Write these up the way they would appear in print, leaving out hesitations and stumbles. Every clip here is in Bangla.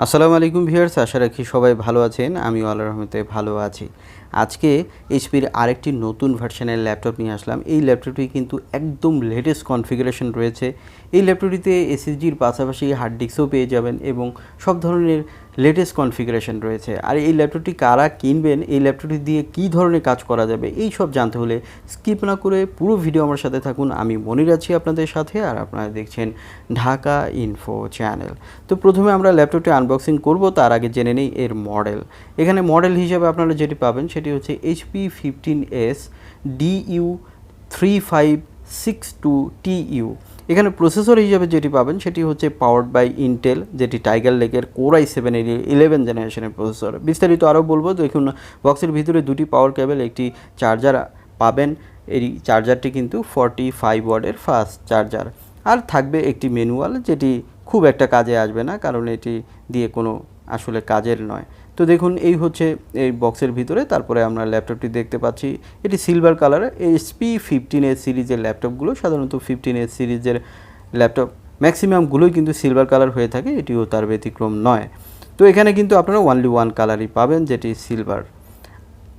আসসালামু আলাইকুম ভিউয়ার্স, আশা রাখি সবাই ভালো আছেন। আমিও আল্লাহর রহমতে ভালো আছি। আজকে এইচপির আরেকটি নতুন ভার্সনের ল্যাপটপ নিয়ে আসলাম। এই ল্যাপটপটি কিন্তু একদম লেটেস্ট কনফিগারেশন রয়েছে। এই ল্যাপটপটিতে এসএসডির পাশাপাশি হার্ড ডিস্কও পেয়ে যাবেন এবং সব ধরনের লেটেস্ট কনফিগারেশন রয়েছে। আর এই ল্যাপটপটি কারা কিনবেন, এই ল্যাপটপটি দিয়ে কী ধরনের কাজ করা যাবে, এই সব জানতে হলে স্কিপ না করে পুরো ভিডিও আমার সাথে থাকুন। আমি মনির আছি আপনাদের সাথে, আর আপনারা দেখছেন ঢাকা ইনফো চ্যানেল। তো প্রথমে আমরা ল্যাপটপটি আনবক্সিং করব, তার আগে জেনে নেই এর মডেল। এখানে মডেল হিসাবে আপনারা যেটি পাবেন সেটি হচ্ছে HP15S du3562tu। এখানে প্রসেসর হিসাবে যেটি পাবেন সেটি হচ্ছে পাওয়ার্ড বাই ইন্টেল, যেটি টাইগার লেকের কোর i7 11 জেনারেশনের প্রসেসর। বিস্তারিত আরও বলবো। দেখুন, বক্সের ভিতরে দুটি পাওয়ার কেবল, একটি চার্জার পাবেন। এই চার্জারটি কিন্তু 45 ওয়াটের ফাস্ট চার্জার। আর থাকবে একটি ম্যানুয়াল, যেটি খুব একটা কাজে আসবে না, কারণ এটি দিয়ে কোনো আসলে কাজের নয়। তো দেখুন, এই হচ্ছে এই বক্সের ভিতরে। তারপরে আমরা ল্যাপটপটি দেখতে পাচ্ছি, এটি সিলভার কালার। HP15S সিরিজের ল্যাপটপগুলো, সাধারণত 15S সিরিজের ল্যাপটপ ম্যাক্সিমামগুলোই কিন্তু সিলভার কালার হয়ে থাকে, এটিও তার ব্যতিক্রম নয়। তো এখানে কিন্তু আপনারা অনলি ওয়ান কালারই পাবেন, যেটি সিলভার।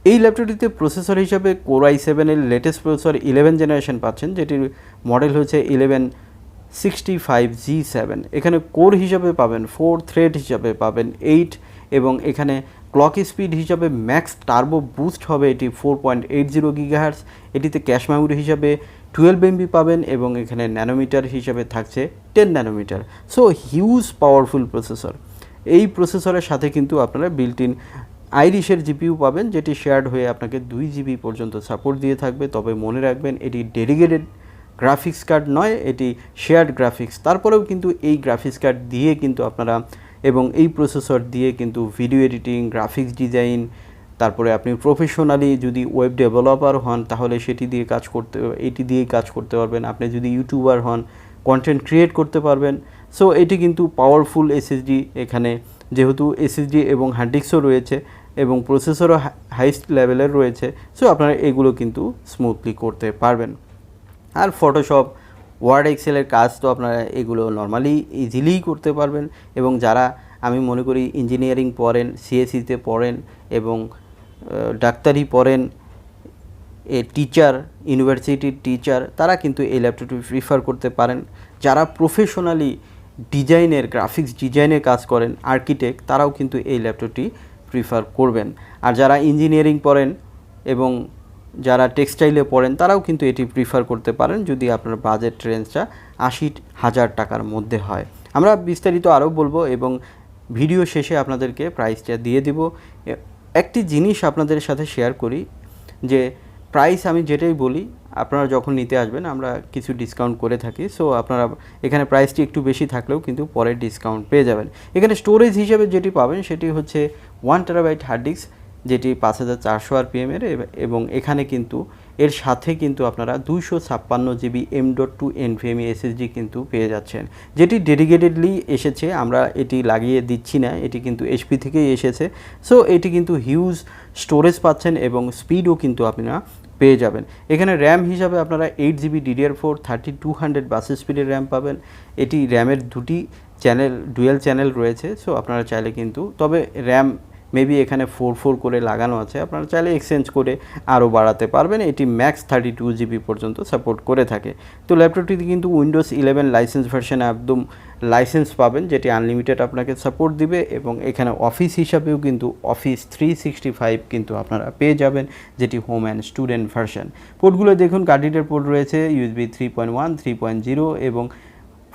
এই ল্যাপটপটিতে প্রসেসর হিসাবে কোর i7 এর লেটেস্ট প্রসেসর 11 জেনারেশন পাচ্ছেন, যেটির মডেল হচ্ছে 1165G7। এখানে কোর হিসাবে পাবেন 4, থ্রেড হিসাবে পাবেন 8, এবং এখানে ক্লক স্পিড হিসাবে ম্যাক্স টার্বো বুস্ট হবে এটি 4.80 GHz। এটিতে ক্যাশ মেমোরি হিসাবে 12 MB পাবেন, এবং এখানে ন্যানোমিটার হিসাবে থাকছে 10 nanometre. So huge powerful processor. এই প্রসেসরের সাথে কিন্তু আপনারা বিল্ট ইন আইরিশের জিপিইউ পাবেন, যেটি শেয়ার্ড হয়ে আপনাকে 2 GB পর্যন্ত সাপোর্ট দিয়ে থাকবে। তবে মনে রাখবেন, এটি ডেডিকেটেড গ্রাফিক্স কার্ড নয়, এটি শেয়ার্ড গ্রাফিক্স। তারপরেও কিন্তু এই গ্রাফিক্স কার্ড দিয়ে কিন্তু আপনারা এবং এই প্রসেসর দিয়ে কিন্তু ভিডিও এডিটিং, গ্রাফিক্স ডিজাইন, তারপরে আপনি প্রফেশনালি যদি ওয়েব ডেভেলপার হন তাহলে এটি দিয়েই কাজ করতে পারবেন। আপনি যদি ইউটিউবার হন, কন্টেন্ট ক্রিয়েট করতে পারবেন। সো এটি কিন্তু পাওয়ারফুল এসএসডি, এখানে যেহেতু এসএসডি এবং হার্ড ডিস্কও রয়েছে এবং প্রসেসরও হাইস্ট লেভেলের রয়েছে। সো আপনারা এগুলো কিন্তু স্মুথলি করতে পারবেন। আর ফটোশপ, ওয়ার্ড, এক্সেলের কাজ তো আপনারা এগুলো নর্মালি ইজিলিই করতে পারবেন। এবং যারা, আমি মনে করি, ইঞ্জিনিয়ারিং পড়েন, সিএসসিতে পড়েন এবং ডাক্তারি পড়েন, টিচার, ইউনিভার্সিটির টিচার, তারা কিন্তু এই ল্যাপটপটি প্রিফার করতে পারেন। যারা প্রফেশনালি ডিজাইনের, গ্রাফিক্স ডিজাইনের কাজ করেন, আর্কিটেক্ট, তারাও কিন্তু এই ল্যাপটপটি প্রিফার করবেন। আর যারা ইঞ্জিনিয়ারিং পড়েন এবং যারা টেক্সটাইলে পড়েন, তারাও কিন্তু এটি প্রিফার করতে পারেন, যদি আপনার বাজেট রেঞ্জটা 80,000 টাকার মধ্যে হয়। আমরা বিস্তারিত আরও বলবো এবং ভিডিও শেষে আপনাদেরকে প্রাইসটা দিয়ে দিব। একটি জিনিস আপনাদের সাথে শেয়ার করি, যে প্রাইস আমি যেটাই বলি, আপনারা যখন নিতে আসবেন আমরা কিছু ডিসকাউন্ট করে থাকি। সো আপনারা এখানে প্রাইসটি একটু বেশি থাকলেও কিন্তু পরে ডিসকাউন্ট পেয়ে যাবেন। এখানে স্টোরেজ হিসেবে যেটি পাবেন সেটি হচ্ছে 1 TB হার্ড ডিস্ক, যেটি 5400 RPM এর, এবং এখানে কিন্তু এর সাথে কিন্তু আপনারা 256 GB M.2 NVMe SSD কিন্তু পেয়ে যাচ্ছেন, যেটি ডেডিকেটেডলি এসেছে। আমরা এটি লাগিয়ে দিচ্ছি না, এটি কিন্তু HP থেকেই এসেছে। সো এটি কিন্তু হিউজ স্টোরেজ পাচ্ছেন এবং স্পিডও কিন্তু আপনারা পেয়ে যাবেন। এখানে র্যাম হিসাবে আপনারা 8 GB DDR4 3200 বাস স্পিডের র্যাম পাবেন। এটি র্যামের দুটি ডুয়েল চ্যানেল রয়েছে। সো আপনারা চাইলে কিন্তু, তবে র্যাম মেবি এখানে 4 করে লাগানো আছে, আপনারা চাইলে এক্সচেঞ্জ করে আরও বাড়াতে পারবেন। এটি ম্যাক্স 32 GB পর্যন্ত সাপোর্ট করে থাকে। তো ল্যাপটপটিতে কিন্তু উইন্ডোজ 11 লাইসেন্স ভার্সনে একদম লাইসেন্স পাবেন, যেটি আনলিমিটেড আপনাকে সাপোর্ট দিবে। এবং এখানে অফিস হিসাবেও কিন্তু অফিস 365 কিন্তু আপনারা পেয়ে যাবেন, যেটি হোম অ্যান্ড স্টুডেন্ট ভার্সন। পোর্টগুলো দেখুন, কার্ডিটের পোর্ট রয়েছে, USB 3.1, 3.0 এবং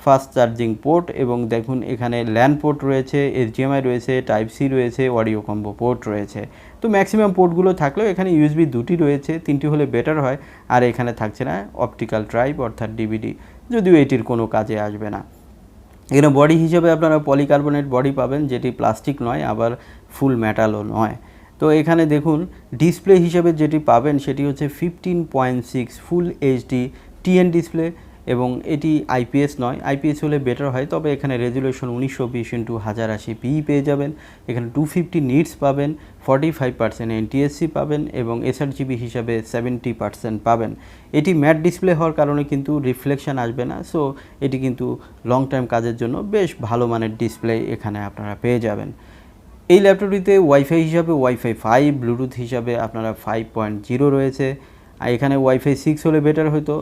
ফাস্ট চার্জিং পোর্ট। এবং দেখুন, এখানে ল্যান পোর্ট রয়েছে, HDMI রয়েছে, টাইপ সি রয়েছে, অডিও কম্বো পোর্ট রয়েছে। তো ম্যাক্সিমাম পোর্টগুলো থাকলেও এখানে USB 2টি রয়েছে, 3টি হলে বেটার হয়। আর এখানে থাকছে না অপটিক্যাল ড্রাইভ অর্থাৎ DVD, যদিও এটির কোনো কাজে আসবে না। এখানে বডি হিসেবে আপনারা পলিকার্বনেট বডি পাবেন, যেটি প্লাস্টিক নয়, আবার ফুল মেটালও নয়। তো এখানে দেখুন, ডিসপ্লে হিসেবে যেটি পাবেন সেটি হচ্ছে 15.6 ফুল HD TN ডিসপ্লে, এবং এটি আইপিএস নয়, আইপিএস হলে বেটার হয়, তবে এখানে রেজুলেশন 1920x1080 পি পেয়ে যাবেন। এখানে 250 নিটস পাবেন, 45% এনটিএসসি পাবেন এবং এসআরজিবি হিসাবে 70% পাবেন। এটি ম্যাট ডিসপ্লে হওয়ার কারণে কিন্তু রিফ্লেকশন আসবে না, সো এটি কিন্তু লং টাইম কাজের জন্য বেশ ভালো মানের ডিসপ্লে এখানে আপনারা পেয়ে যাবেন। এই ল্যাপটপটিতে ওয়াইফাই হিসাবে ওয়াইফাই 5, ব্লুটুথ হিসাবে আপনারা 5.0 রয়েছে। আর এখানে ওয়াইফাই 6 হলে বেটার হতো,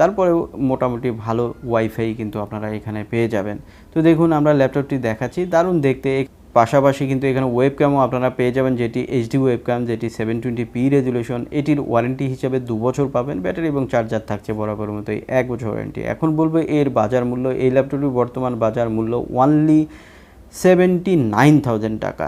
তারপরে মোটামুটি ভালো ওয়াইফাই কিন্তু আপনারা এখানে পেয়ে যাবেন। তো দেখুন আমরা ল্যাপটপটি দেখাচ্ছি, দারুণ দেখতে। পাশাপাশি কিন্তু এখানে ওয়েবক্যামও আপনারা পেয়ে যাবেন, যেটি এইচডি ওয়েবক্যাম, যেটি 720p রেজুলেশন। এটির ওয়ারেন্টি হিসাবে 2 বছর পাবেন, ব্যাটারি এবং চার্জার থাকছে বরাবর মতোই 1 বছর ওয়ারেন্টি। এখন বলবো এর বাজার মূল্য। এই ল্যাপটপটির বর্তমান বাজার মূল্য অনলি 79,000 টাকা।